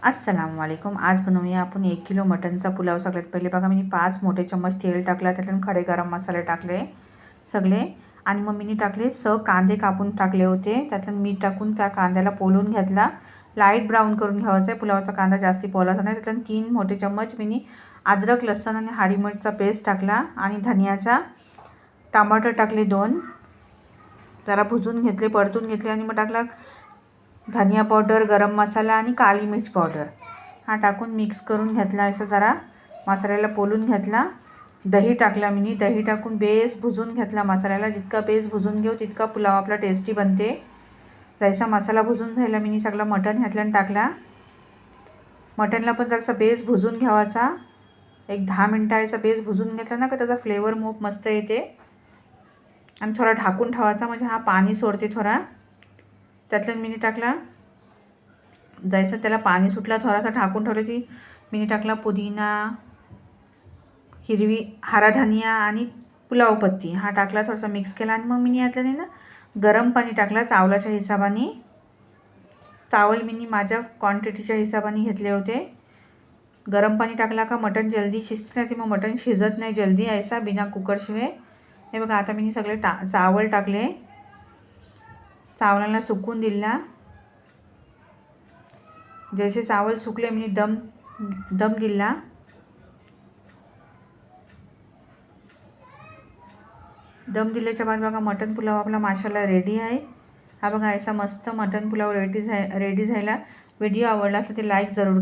अस्सलाम वालेकुम। आज बनवूया आपण 1 किलो मटनचा पुलाव। सगळ्यात पहिले बघा मी 5 मोठे चम्मच तेल टाकला, त्यातून खडे गरम मसाले टाकले सगळे आणि मग मी टाकले कांदे कापून टाकले होते, त्यातून मीठ टाकून त्या कांद्याला पोलून घेतला। लाईट ब्राऊन करून घ्यायचा आहे पुलावाचा कांदा, जास्ती पोलाचा नाही। त्यातून 3 मोठे चम्मच मी अद्रक लसूण आणि हरी मिरचीचा पेस्ट टाकला आणि धनियाचा टमाटर टाकले 2, जरा भुजून घेतले, परतून घेतले आणि मग टाकला धनिया पावडर, गरम मसाला आणि काली मिर्च पावडर हा टाकून मिक्स करून घेतला। असं जरा मसाल्याला पोलून घेतला। दही टाकला मी, दही टाकून बेस भुजून घेतला मसाल्याला। जितका बेस भुजून घेऊ तितका पुलाव आपला टेस्टी बनते। जैसा मसाला भुजून झाला मी सगळं मटण घातलं आणि टाकला। मटणला पण जरासा बेस भुजून घ्यावाचा, एक 10 मिनिटाचा बेस भुजून घेतला ना का त्याचा फ्लेवर खूप मस्त येते। आणि थोडा ढाकून ठेवायचा म्हणजे हा पाणी सोडते थोडा। त्यातलं मी टाकला, जैसा त्याला पाणी सुटला थोडासा ढाकून ठेवलं की मी टाकला पुदिना, हरा धनिया आणि पुलाव पत्ती हा टाकला, थोडासा मिक्स केला आणि मग मी यातलं नाही ना गरम पाणी टाकला चावलाच्या हिशोबाने। चावल मी माझ्या क्वांटिटीच्या हिशोबाने घेतले होते। गरम पाणी टाकला का मटण जल्दी शिजते नाही, मग मटण शिजत नाही जल्दी ऐसा बिना कुकरशिवाय। हे बघा आता मी सगळे चावल टाकले, चावलांना सुकून दिला। जैसे चावल सुकले मी दम दिला। दम दिल्याच्या बाद बघा मटन पुलाव आपला माशाला रेडी आहे। हा बघा ऐसा मस्त मटन पुलाव रेडी झाला। व्हिडिओ आवडला तर ते लाईक जरूर